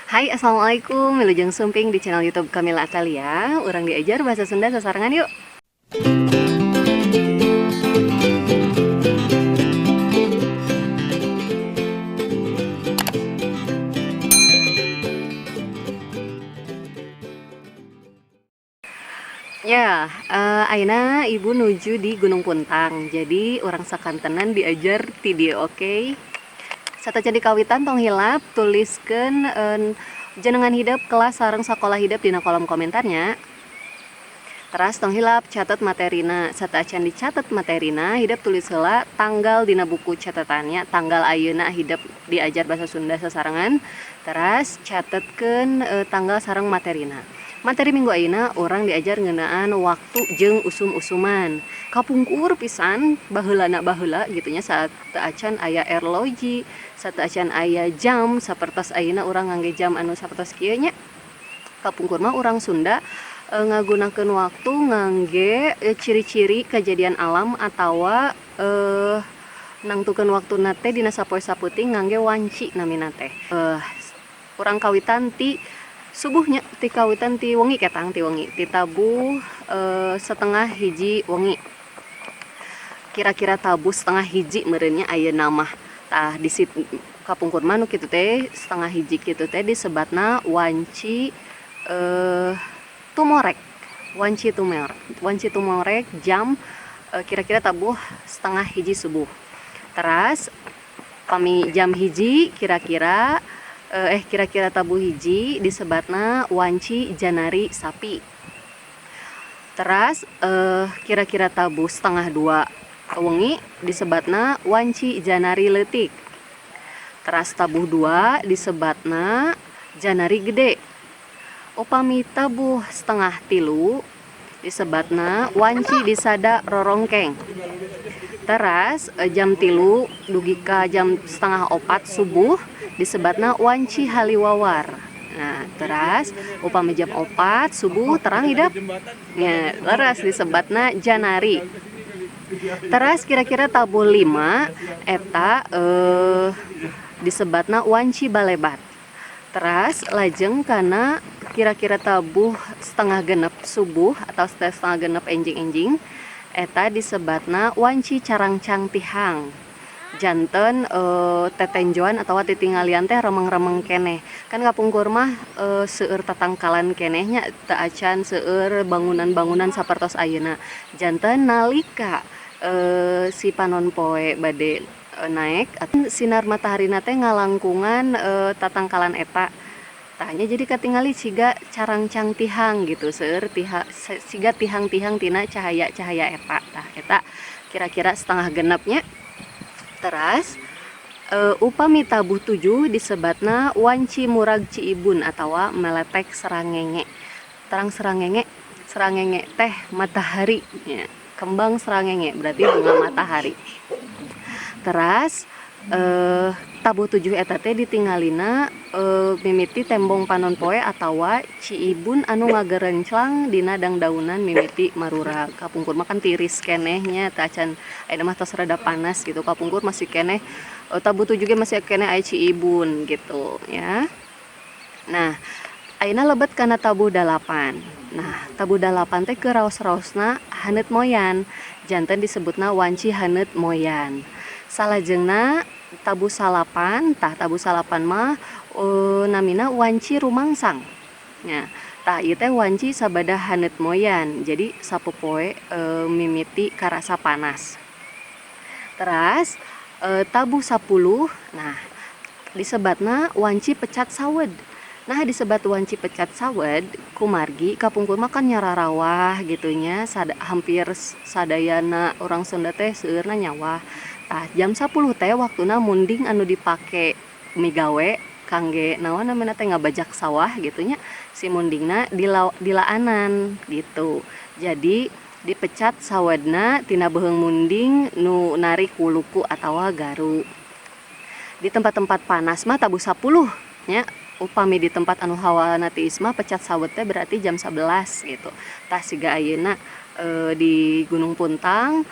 Hai, Assalamualaikum. Wilujeng Sumping di channel YouTube Kamila Atalia. Urang diajar bahasa Sunda sasarangan yuk. Ya, ayeuna ibu nuju di Gunung Puntang. Jadi orang sakantenan diajar ti dieu, oke? Satacan di kawitan tong hilap tuliskeun jenengan hidup kelas sareng sakola hidup dina kolom komentarnya. Teras tong hilap catat materina, satacan dicatat materina hidup tulis heula tanggal dina buku catatannya, tanggal ayeuna hidup diajar bahasa Sunda sasarangan. Teras catetkeun tanggal sareng materina. Materi minggu ayeuna orang diajar ngeunaan waktu jeung usum-usuman. Kapungkur pisan baheulana baheula gitunya saat teu acan aya erloji, saat acan aya jam, sapertos ayeuna urang ngangge jam anu sapertos kieu nya. Kapungkur mah urang Sunda ngagunakeun waktu ngangge ciri-ciri kejadian alam atawa nangtukeun waktuna teh dina sapoe saputing ngangge wanci namina teh. Urang kawitan ti subuhnya ti kawitan ti wengi ketang ti wengi ti tabuh setengah hiji wengi. Kira-kira tabuh setengah hiji meureunnya ayeuna mah. Tah di situ kapungkur mah nu kitu teh setengah hiji kitu teh disebatna wanci tumorek. Wanci tumorek jam kira-kira tabuh setengah hiji subuh. Teras pami jam hiji kira-kira tabuh hiji disebatna wanci janari sapi. Teras kira-kira tabuh setengah dua wengi disebatna wanci janari leutik. Teras tabuh dua disebatna janari gede. Upami tabuh setengah tilu disebatna wanci disada rorongkeng. Teras jam tilu dugi ka jam setengah opat subuh disebatna wanci haliwawar. Nah, teras upami jam opat subuh terang hidup nya leres disebatna janari. Teras kira-kira tabuh 5 eta disebatna wanci balebat. Teras lajeng kana kira-kira tabuh setengah genep subuh atau setengah genep enjing-enjing eta disebatna wanci carangcang tihang. Janten tetenjoan atawa titingalian teh remeng-remeng keneh. Kan kapungkur mah seueur tatangkalan kenehnya teu acan seueur bangunan-bangunan sapertos ayeuna. Janten nalika si panon poe bade naik sinar mataharina teh ngalangkungan tatangkalan eta. Tanya jadi katingali siga carangcang tihang gitu seueur siga tihang-tihang tina cahaya-cahaya eta. Tah eta kira-kira setengah genepnya. Teras upami tabuh 7 disebatna wanci murag ciibun atawa meletek serangenge. Terang serangenge teh matahari ya. Kembang serangenge berarti bunga matahari. Teras tabuh 7 eta teh ditinggalina mimiti tembong panon poe atawa ciibun anu ngagerenclang dina dangdaunan mimiti marurag. Kapungkur mah kan tiris kenehnya teu acan ayeuna mah tos rada panas gitu. Kapungkur masih keneh tabuh 7 ge masih keneh aya ciibun gitu ya. Nah, ayeuna lebet kana tabuh 8. Nah, tabuh 8 teh ke raos-raosna haneut moyan. Janten disebutna wanci haneut moyan. Salajengna tabuh 8, tah tabuh 8 mah namina wanci rumangsang. Nya, tah ieu teh wanci sabada haneut moyan. Jadi sapopoe mimiti karasa panas. Teras tabuh 10, nah disebatna wanci pecat sawed. Nah disebat wanci pecat sawed kumargi kapungkur mah kan nyararawah gitunya hampir sadayana orang Sunda teh seueurna nyawah. Tah jam 10 teh waktuna munding anu dipake migawe kangge naon namanya teh ngabajak sawah gitunya si mundingna dilaanan gitu. Jadi dipecat sawedna tina beheung munding nu narik wuluku atawa garu. Di tempat-tempat panas mah tabuh 10 nya. Upami di tempat anu hawana tiis mah pecat sawed teh berarti jam 11 gitu. Tah siga ayeuna di Gunung Puntang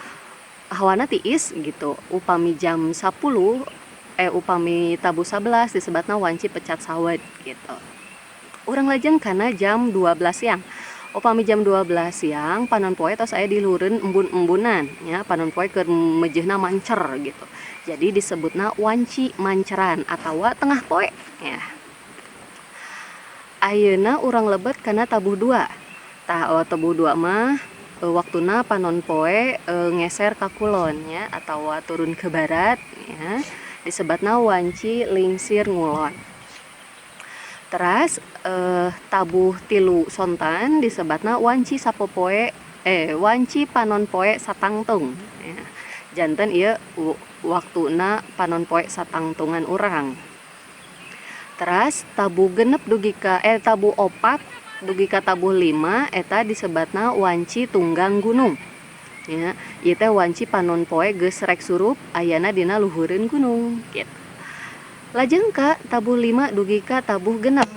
hawana tiis gitu. Upami jam 10 upami tabu 11 disebatna wanci pecat sawet gitu. Urang lajeng kana jam 12 siang. Upami jam 12 siang panon poe tos aya di lureun embun-embunan nya, panon poe keur mejehna mancer gitu. Jadi disebutna wanci manceran atawa tengah poe ya. Ayeuna urang lebet kana tabuh 2. Tabuh 2 mah waktuna panon poe ngeser ka kulon nya atawa turun ke barat ya. Disebutna wanci lingsir ngulon. Teras tabuh 3 sontan disebutna wanci sapopoe wanci panon poe satangtung ya. Janten ieu waktuna panon poe satangtungan urang. Teras tabuh genep dugi ka tabuh 4 dugi ka tabuh 5 eta disebutna wanci tunggang gunung ya. Ieu teh wanci panon poe geus rek surup ayana dina luhureun gunung gitu. Lajeng ka tabuh 5 dugi ka tabuh genep.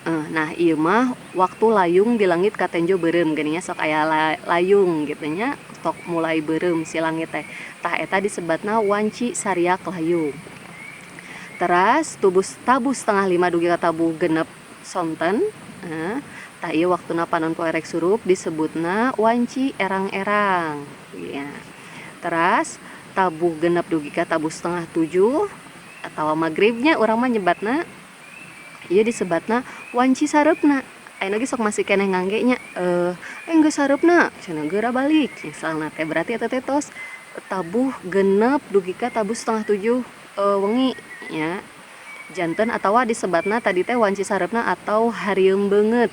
Nah ieu mah waktu layung di langit katenjo beureum geuning sok aya layung gitu nya, sok mulai beureum si langit teh. Tah eta disebutna wanci sariak layung. Teras tabuh setengah 5 dugi ka tabuh genep sonten. Tah ieu waktuna panon poe rek surup disebutna wanci erang-erang ya. Teras tabuh genep dugi ka tabuh setengah 7 atau magribnya urang mah nyebatna ieu disebutna wanci sareupna. Ayeuna ge sok masih keneh ngangge nya geus sareupna cenah geura balik misalna teh, berarti eta teh tos tabuh genep dugi ka tabuh setengah 7 wengi nya. Janten atawa disebutna tadi teh wanci sareupna atau harieum beungeut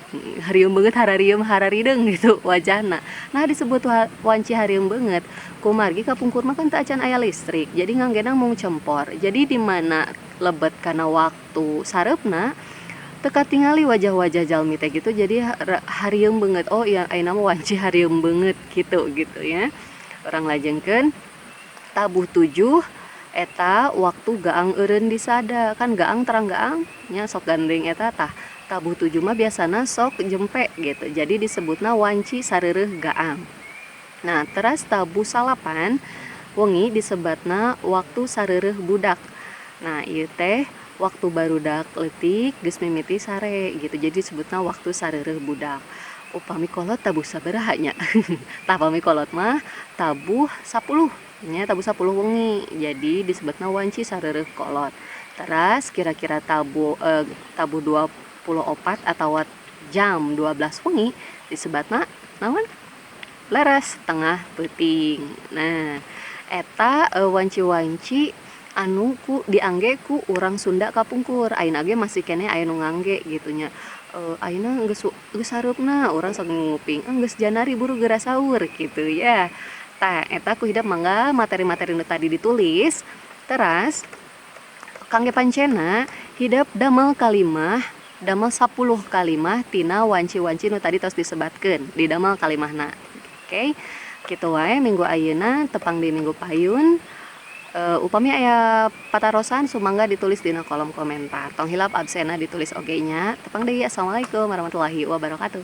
hararieum hararideng gitu wajahna. Nah disebut wanci harieum beungeut kumargi kapungkur mah kan teu acan aya listrik, jadi nganggena mung cempor. Jadi di mana lebet kana waktu sareupna teu katingali wajah-wajah jalmi teh gitu, jadi harieum beungeut. Oh iya ayeuna mah wanci harieum beungeut gitu ya. Urang lajengkeun tabuh 7 eta waktu gaang eureun disada, kan gaang terang gaang nya sok gandeng eta tah tabuh 7 mah biasana sok jempe gitu. Jadi disebutna wanci sareureuk gaang. Nah, teras tabuh 8 wengi disebutna waktu sareureuk budak. Nah, ieu teh waktu barudak leutik geus mimiti sare gitu. Jadi disebutna waktu sareureuk budak. Upami kolot tabuh sabaraha nya? Tah upami kolot mah tabuh 10 nya, tabuh 10 wengi. Jadi disebutna wanci sareureuk kolot. Teras kira-kira tabuh 24 atawa jam 12 wengi disebutna naon? Leres tengah peuting. Nah, eta wanci-wanci anu ku diangge ku urang Sunda kapungkur. Ayeuna ge masih keneh aya nu ngangge gitu nya. Ayeuna geus sareupna urang sok nguping, geus janari buru geura saur gitu ya. Tah eta ku hidap mangga materi-materi nu tadi ditulis. Teras kangge pancena hidap damel kalimah, damel 10 kalimah tina wanci-wanci nu tadi tos disebatkeun di damel kalimahna. Oke, kitu wae minggu ayeuna tepang di minggu payun. Upami aya patarosan sumangga ditulis dina kolom komentar. Tong hilap absena ditulis oge nya. Tepang deui. Assalamualaikum warahmatullahi wabarakatuh.